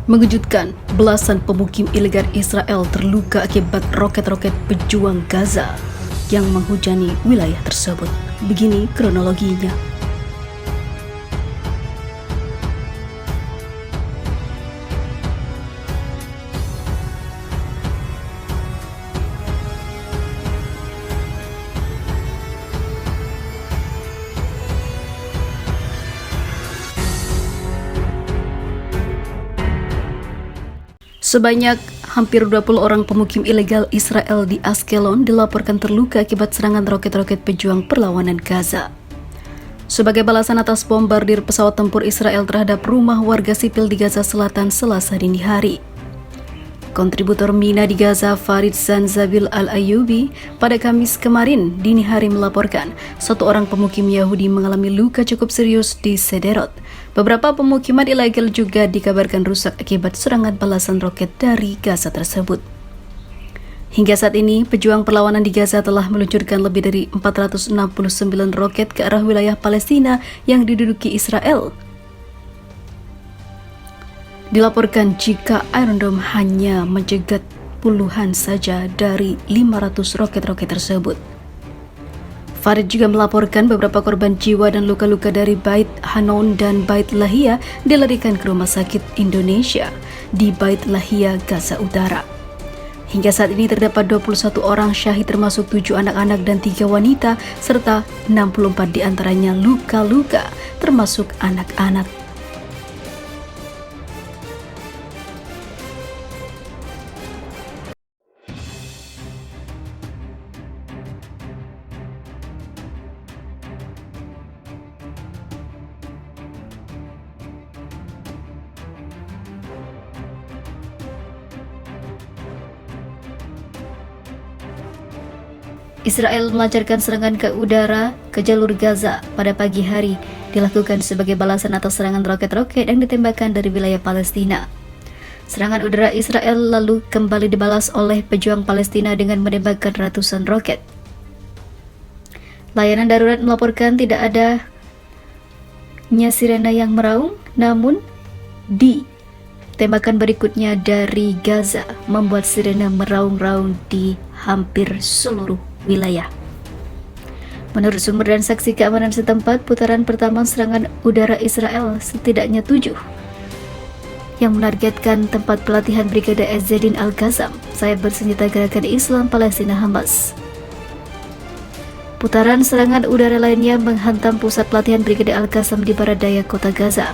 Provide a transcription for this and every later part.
Mengejutkan, belasan pemukim ilegal Israel terluka akibat roket-roket pejuang Gaza yang menghujani wilayah tersebut. Begini kronologinya. Sebanyak hampir 20 orang pemukim ilegal Israel di Ashkelon dilaporkan terluka akibat serangan roket-roket pejuang perlawanan Gaza. Sebagai balasan atas bombardir pesawat tempur Israel terhadap rumah warga sipil di Gaza Selatan Selasa dini hari. Kontributor Mina di Gaza Farid Zanzabil Al-Ayubi pada Kamis kemarin dini hari melaporkan satu orang pemukim Yahudi mengalami luka cukup serius di Sderot. Beberapa pemukiman ilegal juga dikabarkan rusak akibat serangan balasan roket dari Gaza tersebut. Hingga saat ini, pejuang perlawanan di Gaza telah meluncurkan lebih dari 469 roket ke arah wilayah Palestina yang diduduki Israel. Dilaporkan jika Iron Dome hanya mencegat puluhan saja dari 500 roket-roket tersebut. Farid juga melaporkan beberapa korban jiwa dan luka-luka dari Bait Hanon dan Bait Lahia dilarikan ke Rumah Sakit Indonesia di Bait Lahia, Gaza Utara. Hingga saat ini terdapat 21 orang syahid termasuk 7 anak-anak dan 3 wanita serta 64 diantaranya luka-luka termasuk anak-anak. Israel melancarkan serangan ke udara ke jalur Gaza pada pagi hari, dilakukan sebagai balasan atas serangan roket-roket yang ditembakkan dari wilayah Palestina. Serangan udara Israel lalu kembali dibalas oleh pejuang Palestina dengan menembakkan ratusan roket. Layanan darurat melaporkan tidak adanya sirena yang meraung, namun tembakan berikutnya dari Gaza membuat sirena meraung-raung di hampir seluruh wilayah. Menurut sumber dan saksi keamanan setempat, putaran pertama serangan udara Israel setidaknya 7 yang menargetkan tempat pelatihan Brigade Ezzedin Al-Qassam, sayap bersenjata Gerakan Islam Palestina Hamas. Putaran serangan udara lainnya menghantam pusat pelatihan Brigade Al-Qassam di barat daya kota Gaza.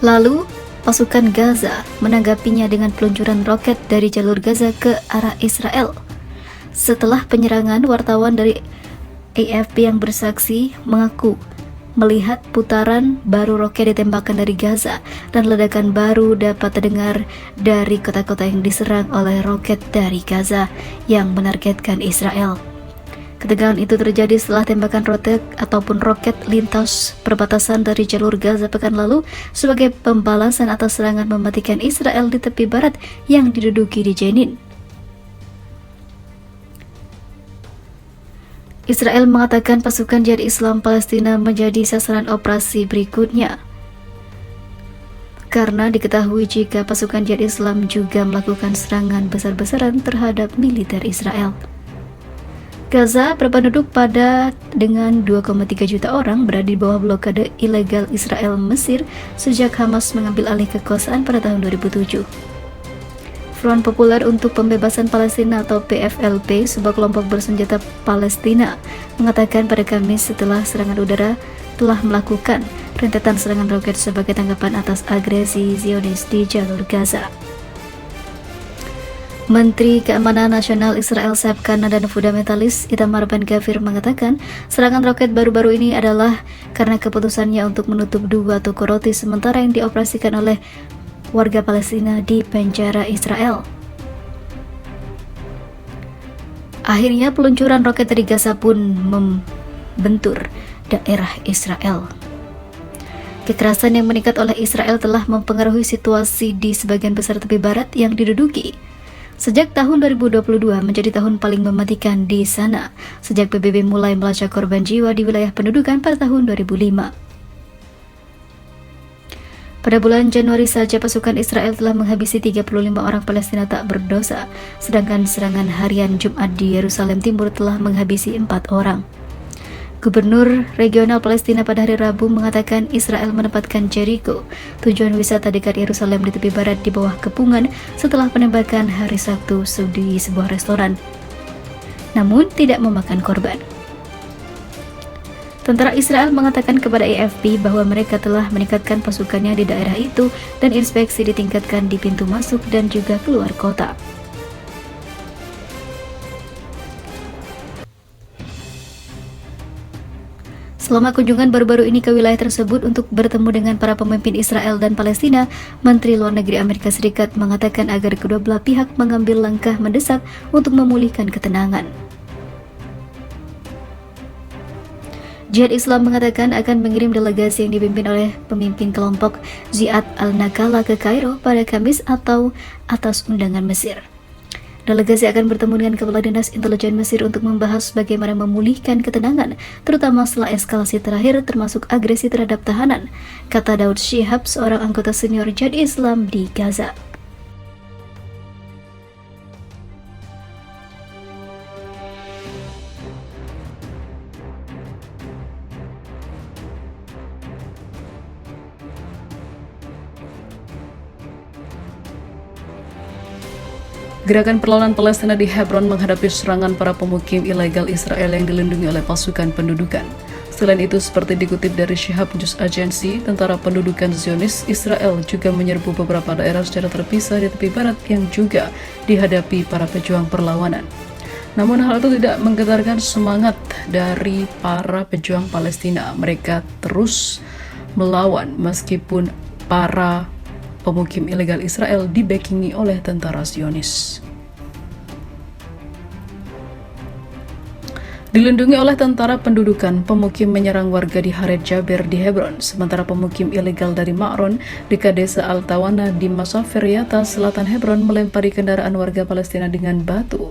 Lalu, pasukan Gaza menanggapinya dengan peluncuran roket dari jalur Gaza ke arah Israel. Setelah penyerangan, wartawan dari AFP yang bersaksi mengaku melihat putaran baru roket ditembakkan dari Gaza dan ledakan baru dapat terdengar dari kota-kota yang diserang oleh roket dari Gaza yang menargetkan Israel. Ketegangan itu terjadi setelah tembakan roket lintas perbatasan dari jalur Gaza pekan lalu sebagai pembalasan atas serangan mematikan Israel di tepi barat yang diduduki di Jenin. Israel mengatakan pasukan Jihad Islam Palestina menjadi sasaran operasi berikutnya, karena diketahui jika pasukan Jihad Islam juga melakukan serangan besar-besaran terhadap militer Israel. Gaza berpenduduk padat dengan 2,3 juta orang berada di bawah blokade ilegal Israel Mesir sejak Hamas mengambil alih kekuasaan pada tahun 2007. Front Populer untuk Pembebasan Palestina atau PFLP, sebuah kelompok bersenjata Palestina, mengatakan pada Kamis setelah serangan udara telah melakukan rentetan serangan roket sebagai tanggapan atas agresi Zionis di jalur Gaza. Menteri Keamanan Nasional Israel Sayap Kanan dan fundamentalis Itamar Ben-Gvir mengatakan serangan roket baru-baru ini adalah karena keputusannya untuk menutup 2 toko roti sementara yang dioperasikan oleh warga Palestina di penjara Israel. Akhirnya peluncuran roket dari Gaza pun membentur daerah Israel. Kekerasan yang meningkat oleh Israel telah mempengaruhi situasi di sebagian besar tepi barat yang diduduki. Sejak tahun 2022 menjadi tahun paling mematikan di sana, sejak PBB mulai melacak korban jiwa di wilayah pendudukan pada tahun 2005. Pada bulan Januari saja pasukan Israel telah menghabisi 35 orang Palestina tak berdosa, sedangkan serangan harian Jumat di Yerusalem Timur telah menghabisi 4 orang. Gubernur Regional Palestina pada hari Rabu mengatakan Israel menempatkan Jericho, tujuan wisata dekat Yerusalem di tepi barat, di bawah kepungan setelah penembakan hari Sabtu di sebuah restoran, namun tidak memakan korban. Tentara Israel mengatakan kepada AFP bahwa mereka telah meningkatkan pasukannya di daerah itu dan inspeksi ditingkatkan di pintu masuk dan juga keluar kota. Selama kunjungan baru-baru ini ke wilayah tersebut untuk bertemu dengan para pemimpin Israel dan Palestina, Menteri Luar Negeri Amerika Serikat mengatakan agar kedua belah pihak mengambil langkah mendesak untuk memulihkan ketenangan. Jihad Islam mengatakan akan mengirim delegasi yang dipimpin oleh pemimpin kelompok Ziad al-Nakala ke Kairo pada Kamis atau atas undangan Mesir. Delegasi akan bertemu dengan Kepala Dinas Intelijen Mesir untuk membahas bagaimana memulihkan ketenangan, terutama setelah eskalasi terakhir termasuk agresi terhadap tahanan, kata Daud Shihab, seorang anggota senior Jihad Islam di Gaza. Gerakan perlawanan Palestina di Hebron menghadapi serangan para pemukim ilegal Israel yang dilindungi oleh pasukan pendudukan. Selain itu, seperti dikutip dari Shihab News Agency, tentara pendudukan Zionis Israel juga menyerbu beberapa daerah secara terpisah di tepi barat yang juga dihadapi para pejuang perlawanan. Namun hal itu tidak menggetarkan semangat dari para pejuang Palestina. Mereka terus melawan meskipun para pemukim ilegal Israel dibackingi oleh tentara Zionis. Dilindungi oleh tentara pendudukan, pemukim menyerang warga di Haret Jaber di Hebron, sementara pemukim ilegal dari Ma'ron dekat desa Al-Tawana di Masafer Yatta, selatan Hebron, melempari kendaraan warga Palestina dengan batu.